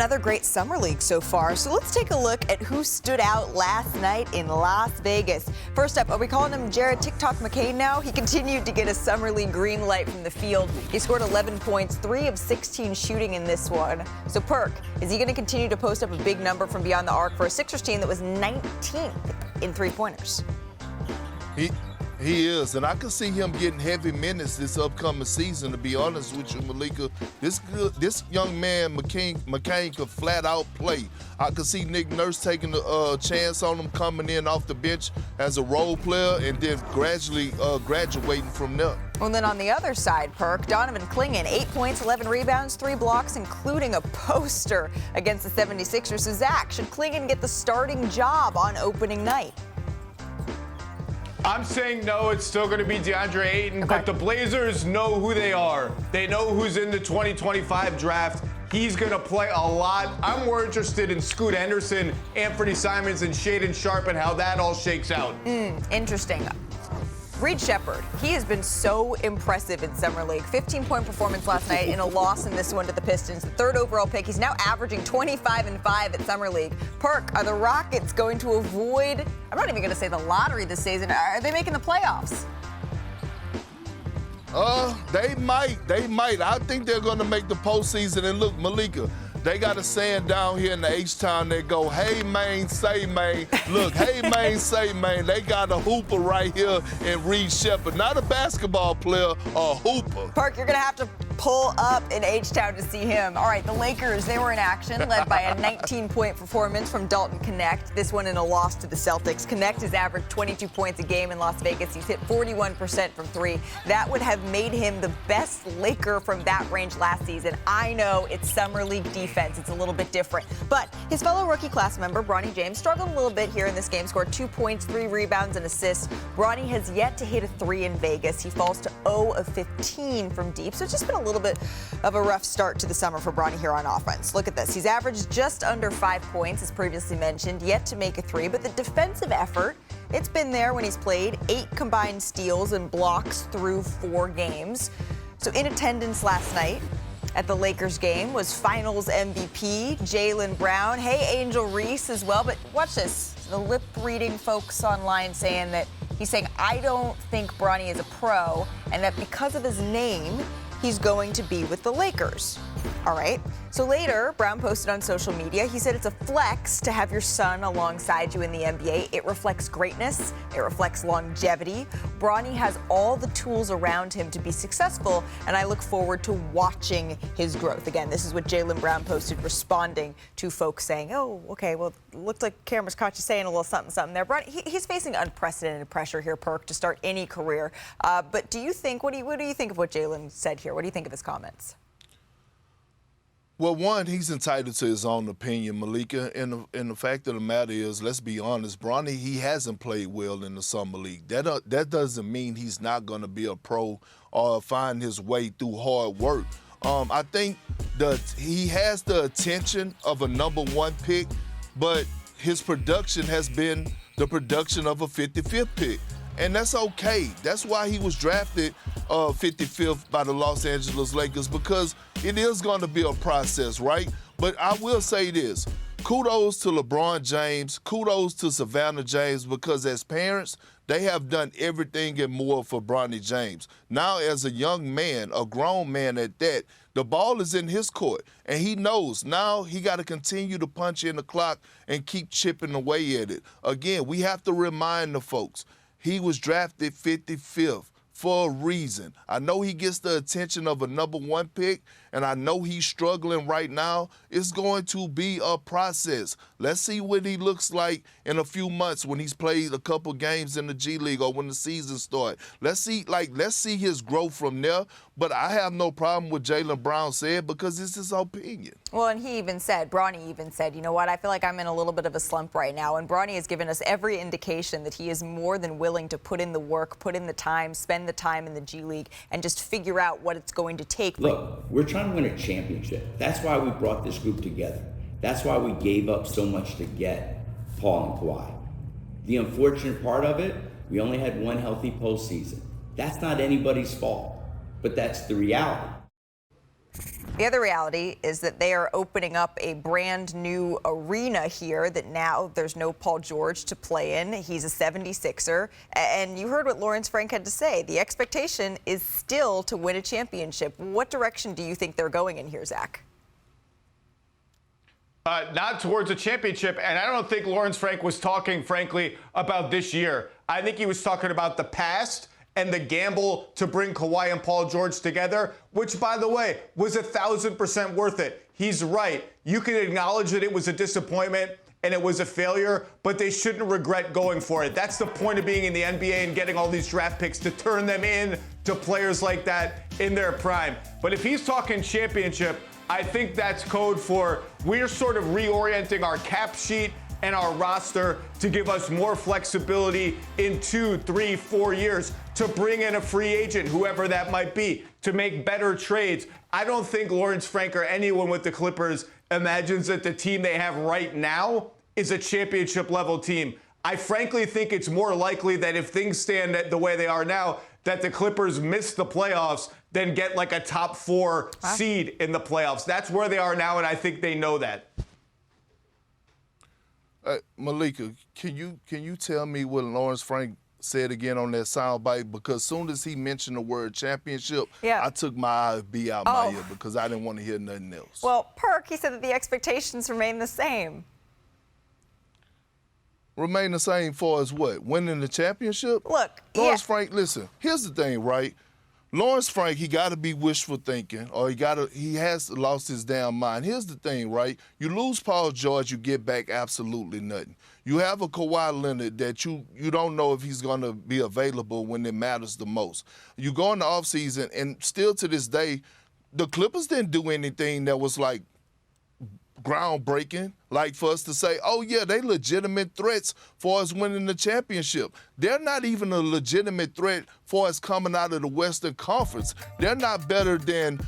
another great summer league so far, so let's take a look at who stood out last night in Las Vegas. First up, are we calling him Jared TikTok McCain now? He continued to get a summer league green light from the field. He scored 11 points, 3 of 16 shooting in this one. So Perk, is he going to continue to post up a big number from beyond the arc for a Sixers team that was 19th in three-pointers? He is, and I can see him getting heavy minutes this upcoming season, to be honest with you, Malika. This young man, McCain, could flat out play. I could see Nick Nurse taking a chance on him coming in off the bench as a role player and then gradually graduating from there. Well, then on the other side, Perk, Donovan Clingan, 8 points, 11 rebounds, 3 blocks, including a poster against the 76ers. So Zach, should Clingan get the starting job on opening night? I'm saying no, it's still going to be DeAndre Ayton, but the Blazers know who they are. They know who's in the 2025 draft. He's going to play a lot. I'm more interested in Scoot Henderson, Anthony Simons, and Shaedon Sharpe and how that all shakes out. Interesting. Reed Shepherd, he has been so impressive in Summer League. 15-point performance last night in a loss in this one to the Pistons. The 3rd overall pick. He's now averaging 25-5 at Summer League. Perk, are the Rockets going to avoid, I'm not even going to say the lottery this season. Are they making the playoffs? They might. I think they're going to make the postseason. And look, Malika, they got a saying down here in the H-Town that go, hey, man, say, man. Look, hey, man, say, man. They got a hooper right here in Reed Shepherd. Not a basketball player, a hooper. Perk, you're going to have to pull up in H-Town to see him. All right, the Lakers, they were in action, led by a 19-point performance from Dalton Knecht. This one in a loss to the Celtics. Knecht has averaged 22 points a game in Las Vegas. He's hit 41% from 3. That would have made him the best Laker from that range last season. I know it's Summer League defense. It's a little bit different. But his fellow rookie class member, Bronny James, struggled a little bit here in this game, scored 2 points, 3 rebounds, and assists. Bronny has yet to hit a 3 in Vegas. He falls to 0 of 15 from deep, so it's just been a little bit of a rough start to the summer for Bronny here on offense. Look at this. He's averaged just under 5 points, as previously mentioned, yet to make a 3, but the defensive effort, it's been there when he's played. 8 combined steals and blocks through 4 games. So in attendance last night at the Lakers game was Finals MVP Jalen Brown. Hey, Angel Reese as well. But watch this. The lip-reading folks online saying that he's saying, I don't think Bronny is a pro, and that because of his name, he's going to be with the Lakers. All right. So later, Brown posted on social media, he said it's a flex to have your son alongside you in the NBA. It reflects greatness. It reflects longevity. Bronny has all the tools around him to be successful, and I look forward to watching his growth. Again, this is what Jaylen Brown posted, responding to folks saying, oh, okay, well, it looked like cameras caught you saying a little something there. Bronny, he's facing unprecedented pressure here, Perk, to start any career. But do you think, what do you think of what Jaylen said here? What do you think of his comments? Well, one, he's entitled to his own opinion, Malika. And the fact of the matter is, let's be honest, Bronny, he hasn't played well in the Summer League. That doesn't mean he's not going to be a pro or find his way through hard work. I think he has the attention of a #1 pick, but his production has been the production of a 55th pick. And that's okay. That's why he was drafted 55th by the Los Angeles Lakers, because it is going to be a process, right? But I will say this. Kudos to LeBron James. Kudos to Savannah James, because as parents, they have done everything and more for Bronny James. Now, as a young man, a grown man at that, the ball is in his court, and he knows now he got to continue to punch in the clock and keep chipping away at it. Again, we have to remind the folks, he was drafted 55th for a reason. I know he gets the attention of a #1 pick, and I know he's struggling right now. It's going to be a process. Let's see what he looks like in a few months when he's played a couple games in the G League or when the season starts. Let's see his growth from there. But I have no problem with Jaylen Brown said, because it's his opinion. Well, and Bronny even said, you know what, I feel like I'm in a little bit of a slump right now. And Bronny has given us every indication that he is more than willing to put in the work, put in the time, spend the time in the G League, and just figure out what it's going to take. Look, we're trying to win a championship. That's why we brought this group together. That's why we gave up so much to get Paul and Kawhi. The unfortunate part of it, we only had one healthy postseason. That's not anybody's fault, but that's the reality. The other reality is that they are opening up a brand new arena here that now there's no Paul George to play in. He's a 76er. And you heard what Lawrence Frank had to say. The expectation is still to win a championship. What direction do you think they're going in here, Zach? Not towards a championship, and I don't think Lawrence Frank was talking, frankly, about this year. I think he was talking about the past and the gamble to bring Kawhi and Paul George together, which, by the way, was 1,000% worth it. He's right. You can acknowledge that it was a disappointment and it was a failure, but they shouldn't regret going for it. That's the point of being in the NBA and getting all these draft picks, to turn them in to players like that in their prime. But if he's talking championship, I think that's code for we're sort of reorienting our cap sheet and our roster to give us more flexibility in 2, 3, 4 years to bring in a free agent, whoever that might be, to make better trades. I don't think Lawrence Frank or anyone with the Clippers imagines that the team they have right now is a championship level team. I frankly think it's more likely that if things stand the way they are now, that the Clippers miss the playoffs than get like a top 4 seed in the playoffs. That's where they are now, and I think they know that. Malika, can you tell me what Lawrence Frank said again on that soundbite? Because as soon as he mentioned the word championship, I took my IB out my ear because I didn't want to hear nothing else. Well, Perk, he said that the expectations remain the same. Remain the same for as what? Winning the championship? Look, Lawrence Frank, listen, here's the thing, right? Lawrence Frank, he got to be wishful thinking, or he has lost his damn mind. Here's the thing, right? You lose Paul George, you get back absolutely nothing. You have a Kawhi Leonard that you don't know if he's going to be available when it matters the most. You go in the offseason, and still to this day, the Clippers didn't do anything that was like groundbreaking, like for us to say, oh yeah, they legitimate threats for us winning the championship. They're not even a legitimate threat for us coming out of the Western Conference. They're not better than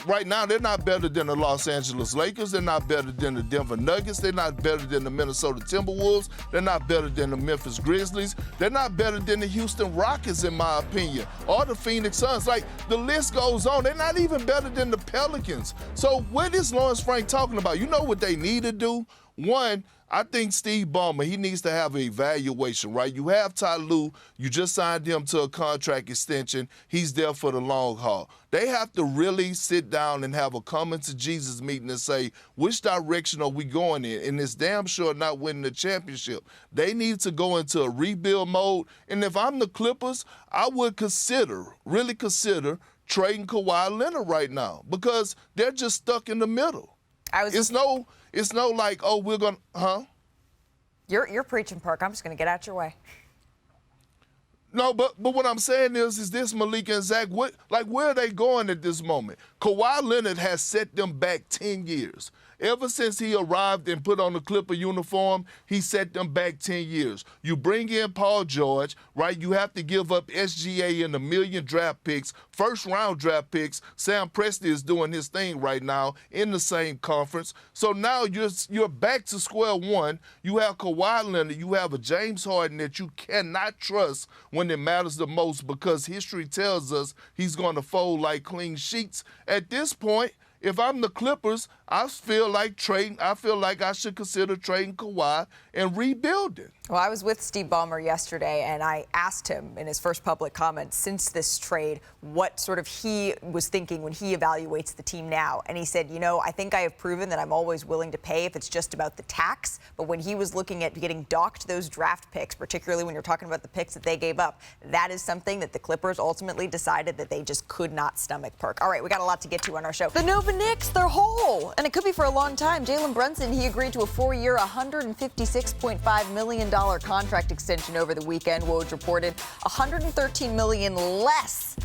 right now, they're not better than the Los Angeles Lakers. They're not better than the Denver Nuggets. They're not better than the Minnesota Timberwolves. They're not better than the Memphis Grizzlies. They're not better than the Houston Rockets, in my opinion, or the Phoenix Suns. Like, the list goes on. They're not even better than the Pelicans. So what is Lawrence Frank talking about? You know what they need to do? One, I think Steve Ballmer, he needs to have an evaluation, right? You have Ty Lue. You just signed him to a contract extension. He's there for the long haul. They have to really sit down and have a coming to Jesus meeting and say, which direction are we going in? And it's damn sure not winning the championship. They need to go into a rebuild mode. And if I'm the Clippers, I would really consider trading Kawhi Leonard right now, because they're just stuck in the middle. It's no like, oh, we're going to, You're preaching, Perk. I'm just going to get out your way. No, but what I'm saying is this, Malika and Zach, where are they going at this moment? Kawhi Leonard has set them back 10 years. Ever since he arrived and put on the Clipper uniform, he set them back 10 years. You bring in Paul George, right? You have to give up SGA and 1 million draft picks, first-round draft picks. Sam Presti is doing his thing right now in the same conference. So now you're back to square one. You have Kawhi Leonard. You have a James Harden that you cannot trust when it matters the most, because history tells us he's going to fold like clean sheets. At this point, if I'm the Clippers, I feel like I should consider trading Kawhi and rebuilding. Well, I was with Steve Ballmer yesterday, and I asked him in his first public comments since this trade what sort of he was thinking when he evaluates the team now. And he said, I think I have proven that I'm always willing to pay if it's just about the tax. But when he was looking at getting docked those draft picks, particularly when you're talking about the picks that they gave up, that is something that the Clippers ultimately decided that they just could not stomach. Perk. All right, we got a lot to get to on our show. The Nova Knicks, they're whole, and it could be for a long time. Jalen Brunson, he agreed to a 4-year, $156.5 million contract extension over the weekend. Woj reported $113 million less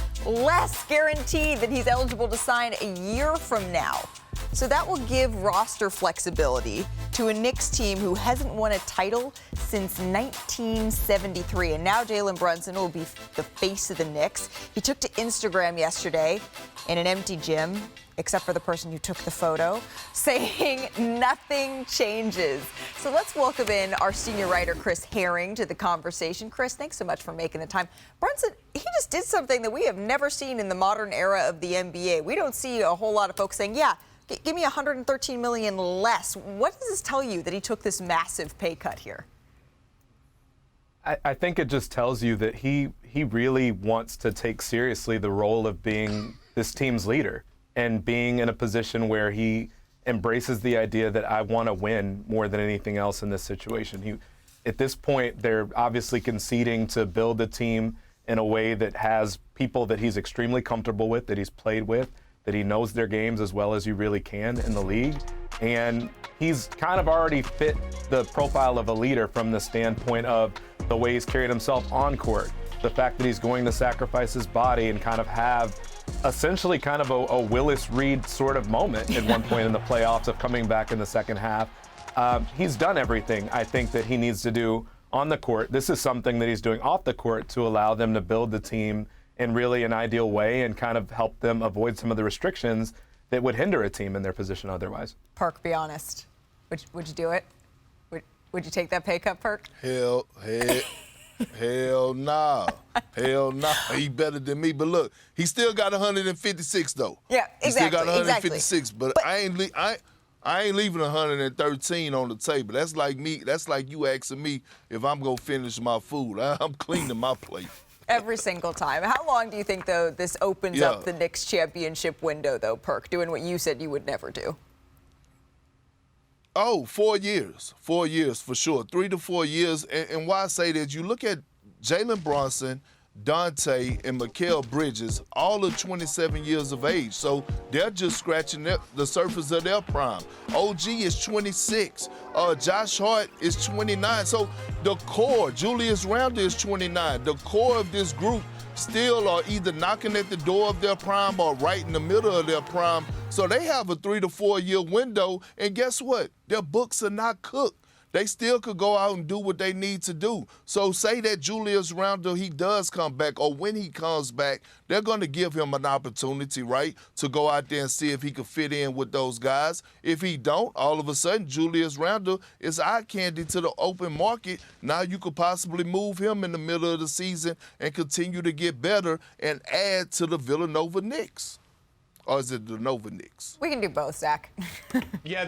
guaranteed that he's eligible to sign a year from now. So that will give roster flexibility to a Knicks team who hasn't won a title since 1973. And now Jalen Brunson will be the face of the Knicks. He took to Instagram yesterday in an empty gym except for the person who took the photo, saying nothing changes. So let's welcome in our senior writer, Chris Herring, to the conversation. Chris, thanks so much for making the time. Brunson, he just did something that we have never seen in the modern era of the NBA. We don't see a whole lot of folks saying, yeah, give me $113 million less. What does this tell you that he took this massive pay cut here? I think it just tells you that he really wants to take seriously the role of being this team's leader and being in a position where he embraces the idea that I want to win more than anything else in this situation. At this point, they're obviously conceding to build a team in a way that has people that he's extremely comfortable with, that he's played with, that he knows their games as well as you really can in the league. And he's kind of already fit the profile of a leader from the standpoint of the way he's carried himself on court, the fact that he's going to sacrifice his body and kind of have essentially kind of a Willis Reed sort of moment at one point in the playoffs of coming back in the second half. He's done everything I think that he needs to do on the court. This is something that he's doing off the court to allow them to build the team in really an ideal way and kind of help them avoid some of the restrictions that would hinder a team in their position otherwise. Perk, be honest. Would you do it? Would you take that pay cut, Perk? Hell nah. Hell nah. He better than me. But look, he still got 156 though. Yeah, exactly. He still got 156, exactly. but I ain't leaving 113 on the table. That's like me. That's like you asking me if I'm gonna finish my food. I'm cleaning my plate. Every single time. How long do you think, though, this opens up the Knicks championship window, though, Perk, doing what you said you would never do? Oh, 4 years. 4 years for sure. 3 to 4 years. And why I say that, you look at Jalen Brunson, Dante, and Mikal Bridges, all are 27 years of age. So they're just scratching the surface of their prime. OG is 26. Josh Hart is 29. So the core, Julius Randle is 29. The core of this group still are either knocking at the door of their prime or right in the middle of their prime. So they have a 3 to 4 year window. And guess what? Their books are not cooked. They still could go out and do what they need to do. So say that Julius Randle, he does come back, or when he comes back, they're going to give him an opportunity, right, to go out there and see if he can fit in with those guys. If he don't, all of a sudden, Julius Randle is eye candy to the open market. Now you could possibly move him in the middle of the season and continue to get better and add to the Villanova Knicks. Or is it the Nova Knicks? We can do both, Zach. Yeah,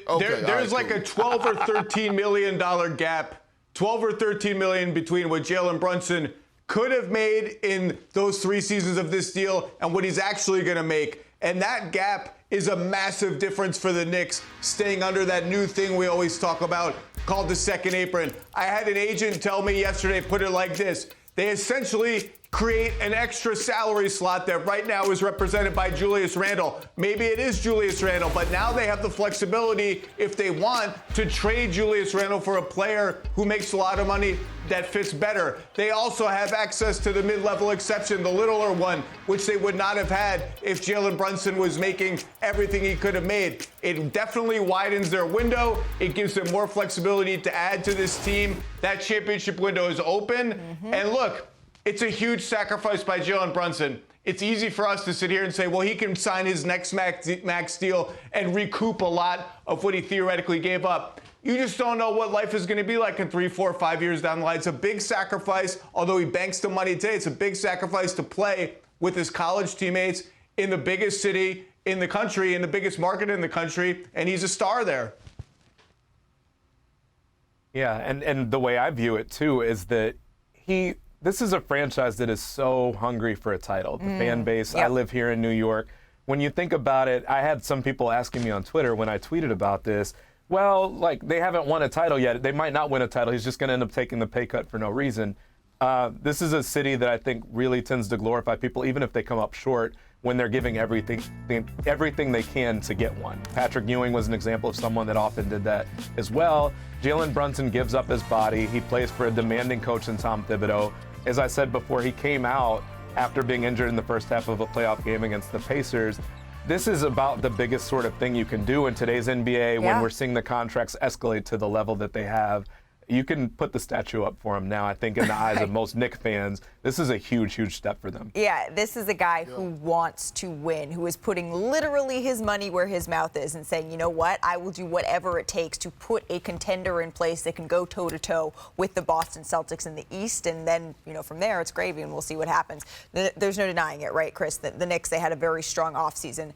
Okay, there's like cool. a $12 or $13 million gap, 12 or 13 million between what Jalen Brunson could have made in those 3 seasons of this deal and what he's actually going to make. And that gap is a massive difference for the Knicks, staying under that new thing we always talk about called the second apron. I had an agent tell me yesterday, put it like this. They essentially create an extra salary slot that right now is represented by Julius Randle. Maybe it is Julius Randle, but now they have the flexibility, if they want, to trade Julius Randle for a player who makes a lot of money that fits better. They also have access to the mid-level exception, the littler one, which they would not have had if Jalen Brunson was making everything he could have made. It definitely widens their window. It gives them more flexibility to add to this team. That championship window is open. And look, it's a huge sacrifice by Jalen Brunson. It's easy for us to sit here and say, well, he can sign his next max deal and recoup a lot of what he theoretically gave up. You just don't know what life is going to be like in 3, 4, 5 years down the line. It's a big sacrifice. Although he banks the money today, it's a big sacrifice to play with his college teammates in the biggest city in the country, in the biggest market in the country, and he's a star there. Yeah, and the way I view it, too, is that this is a franchise that is so hungry for a title. The fan base, Yep. I live here in New York. When you think about it, I had some people asking me on Twitter when I tweeted about this, well, like, they haven't won a title yet. They might not win a title. He's just going to end up taking the pay cut for no reason. This is a city that I think really tends to glorify people, even if they come up short, when they're giving everything they can to get one. Patrick Ewing was an example of someone that often did that as well. Jalen Brunson gives up his body. He plays for a demanding coach in Tom Thibodeau. As I said before, he came out after being injured in the first half of a playoff game against the Pacers. This is about the biggest sort of thing you can do in today's NBA when we're seeing the contracts escalate to the level that they have. you can put the statue up for him now. I think in the eyes of most Knicks fans, this is a huge, huge step for them. Yeah, this is a guy who wants to win, who is putting literally his money where his mouth is and saying, you know what, I will do whatever it takes to put a contender in place that can go toe-to-toe with the Boston Celtics in the East. And then, from there, it's gravy, and we'll see what happens. There's no denying it, right, Chris? The Knicks, they had a very strong offseason.